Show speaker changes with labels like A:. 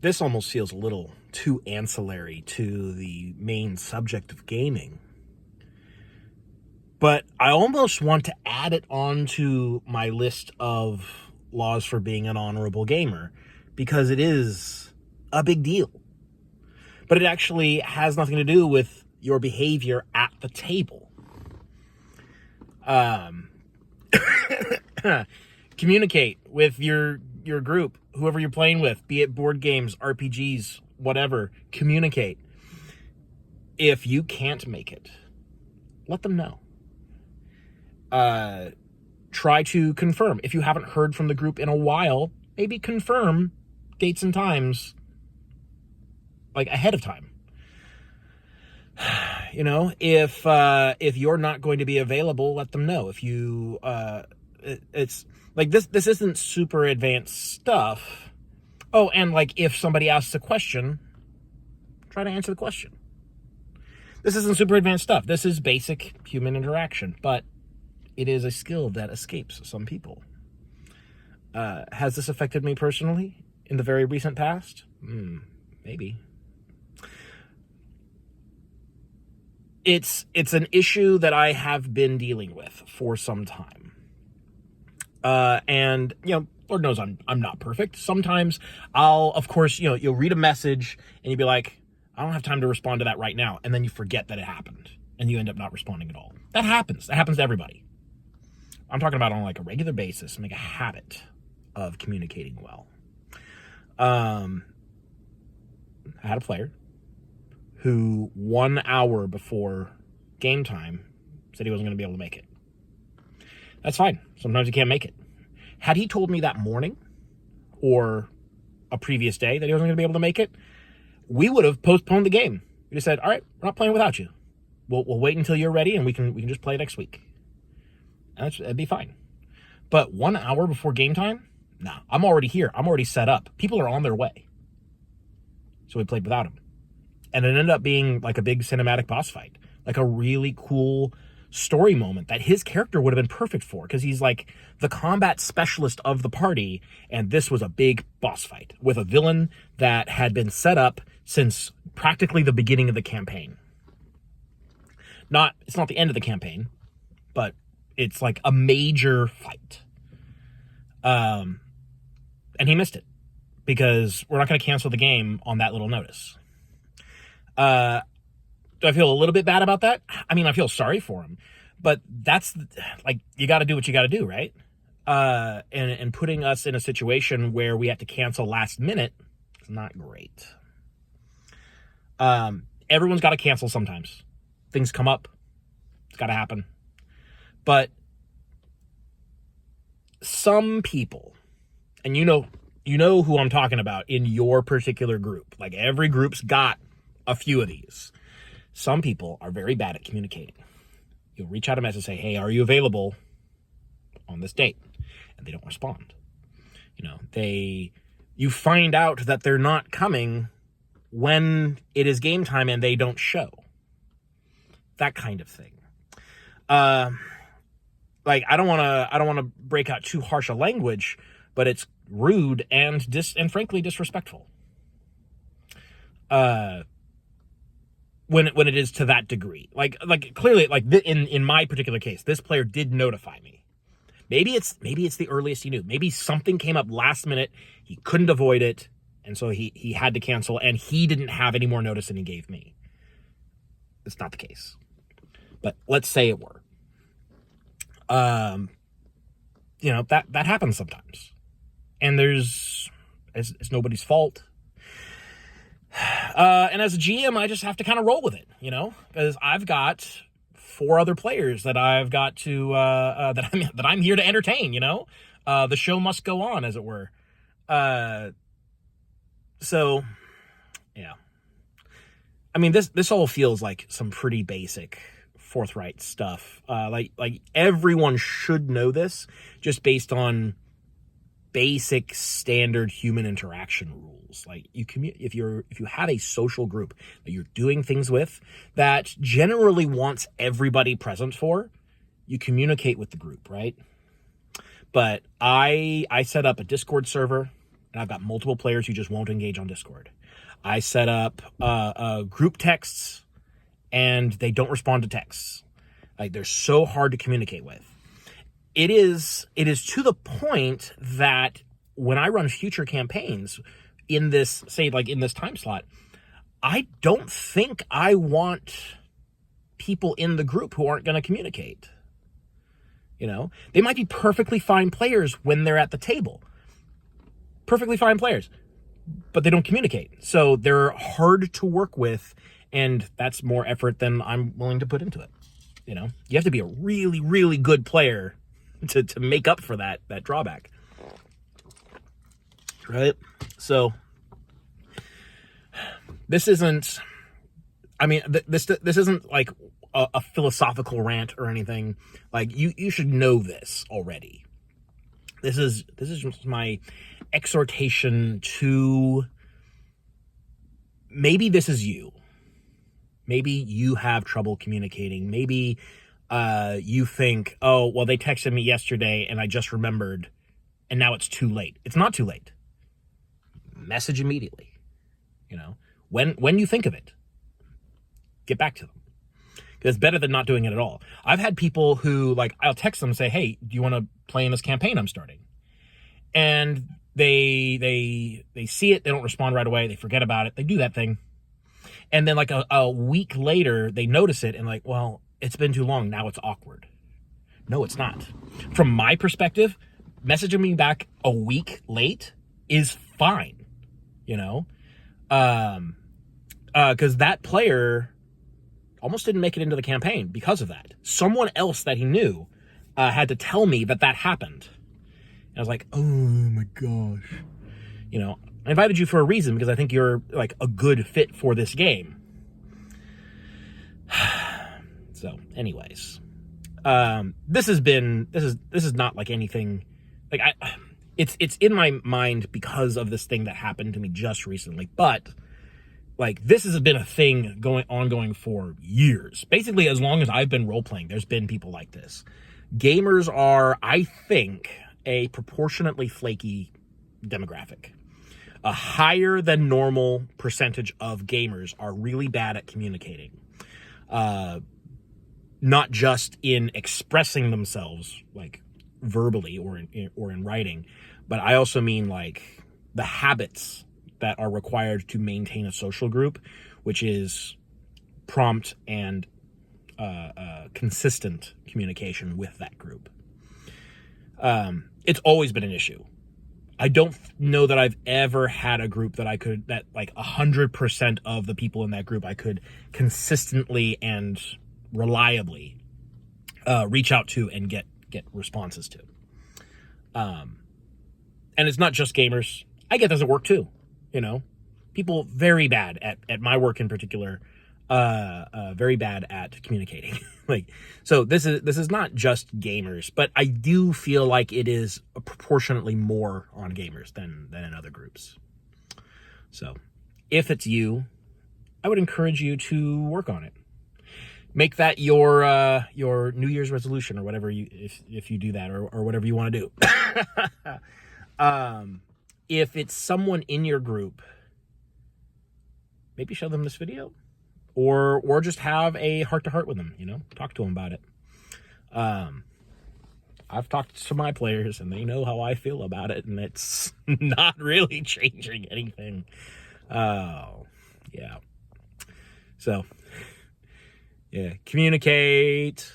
A: this almost feels a little too ancillary to the main subject of gaming. But I almost want to add it onto my list of laws for being an honorable gamer, because it is a big deal. But it actually has nothing to do with your behavior at the table. Communicate with your group, whoever you're playing with, be it board games, RPGs, whatever. Communicate. If you can't make it, let them know. Try to confirm. If you haven't heard from the group in a while, maybe confirm dates and times like ahead of time. You know, if you're not going to be available, let them know. If you it's like this isn't super advanced stuff. Oh, and like if somebody asks a question, try to answer the question. This isn't super advanced stuff. This is basic human interaction, but it is a skill that escapes some people. Has this affected me personally in the very recent past? Maybe. It's an issue that I have been dealing with for some time. And, you know, Lord knows I'm not perfect. Sometimes of course, you know, you'll read a message and you'll be like, I don't have time to respond to that right now. And then you forget that it happened and you end up not responding at all. That happens. That happens to everybody. I'm talking about on like a regular basis, make a habit of communicating well. I had a player who 1 hour before game time said he wasn't going to be able to make it. That's fine. Sometimes you can't make it. Had he told me that morning or a previous day that he wasn't going to be able to make it, we would have postponed the game. We just said, all right, we're not playing without you. We'll wait until you're ready and we can just play next week. And that'd be fine. But 1 hour before game time? Nah, I'm already here. I'm already set up. People are on their way. So we played without him. And it ended up being like a big cinematic boss fight. Like a really cool story moment that his character would have been perfect for, because he's like the combat specialist of the party, and this was a big boss fight with a villain that had been set up since practically the beginning of the campaign. It's not the end of the campaign, but it's like a major fight. And he missed it because we're not going to cancel the game on that little notice. Do I feel a little bit bad about that? I mean, I feel sorry for him, but that's like, you got to do what you got to do, right? And putting us in a situation where we have to cancel last minute is not great. Everyone's got to cancel sometimes. Things come up. It's got to happen. But some people, and you know who I'm talking about in your particular group. Like every group's got a few of these. Some people are very bad at communicating. You'll reach out a message and say, hey, are you available on this date? And they don't respond. You know, you find out that they're not coming when it is game time and they don't show. That kind of thing. Like I don't want to break out too harsh a language, but it's rude and frankly disrespectful. When it is to that degree, like clearly, like in my particular case, this player did notify me. Maybe it's the earliest he knew. Maybe something came up last minute. He couldn't avoid it, and so he had to cancel, and he didn't have any more notice than he gave me. It's not the case, but let's say it were. You know, that happens sometimes, and it's nobody's fault. And as a GM, I just have to kind of roll with it, you know, because I've got 4 other players that I've got to that I'm here to entertain. You know, the show must go on, as it were. So, yeah. I mean, this all feels like some pretty basic, forthright stuff. Like everyone should know this, just based on basic standard human interaction rules. Like if you have a social group that you're doing things with that generally wants everybody present for, you communicate with the group, right? But I set up a Discord server and I've got multiple players who just won't engage on Discord. I set up group texts, and they don't respond to texts. Like, they're so hard to communicate with. It is to the point that when I run future campaigns in this, say, like in this time slot, I don't think I want people in the group who aren't going to communicate. You know, they might be perfectly fine players when they're at the table. Perfectly fine players, but they don't communicate. So they're hard to work with, and that's more effort than I'm willing to put into it. You know, you have to be a really, really good player to make up for that drawback. Right? So this isn't, I mean, this isn't like a philosophical rant or anything. Like, you should know this already. This is just my exhortation to, maybe this is you. Maybe you have trouble communicating. Maybe you think, oh, well, they texted me yesterday and I just remembered, and now it's too late. It's not too late. Message immediately. You know, when you think of it, get back to them. It's better than not doing it at all. I've had people who, like, I'll text them and say, hey, do you want to play in this campaign I'm starting? And they see it, they don't respond right away, they forget about it, they do that thing. And then like a week later, they notice it and like, well, it's been too long, now it's awkward. No, it's not. From my perspective, messaging me back a week late is fine, you know? Because that player almost didn't make it into the campaign because of that. Someone else that he knew had to tell me that happened. And I was like, oh my gosh. You know, I invited you for a reason, because I think you're like a good fit for this game. So anyways, this is not like anything, like it's in my mind because of this thing that happened to me just recently, but like, this has been a thing ongoing for years. Basically, as long as I've been role-playing, there's been people like this. Gamers are, I think, a proportionately flaky demographic. A higher than normal percentage of gamers are really bad at communicating. Not just in expressing themselves, like verbally or in writing, but I also mean like the habits that are required to maintain a social group, which is prompt and consistent communication with that group. It's always been an issue. I don't know that I've ever had a group that like 100% of the people in that group I could consistently and reliably reach out to and get responses to. And it's not just gamers. I get this at work too. You know, people very bad at my work in particular, very bad at communicating. Like, so this is not just gamers, but I do feel like it is proportionately more on gamers than in other groups. So if it's you, I would encourage you to work on it. Make that your New Year's resolution, or whatever if you do that, or whatever you want to do. If it's someone in your group, maybe show them this video, or just have a heart-to-heart with them, you know, talk to them about it. I've talked to my players and they know how I feel about it, and it's not really changing anything. Oh, yeah. So, yeah, communicate.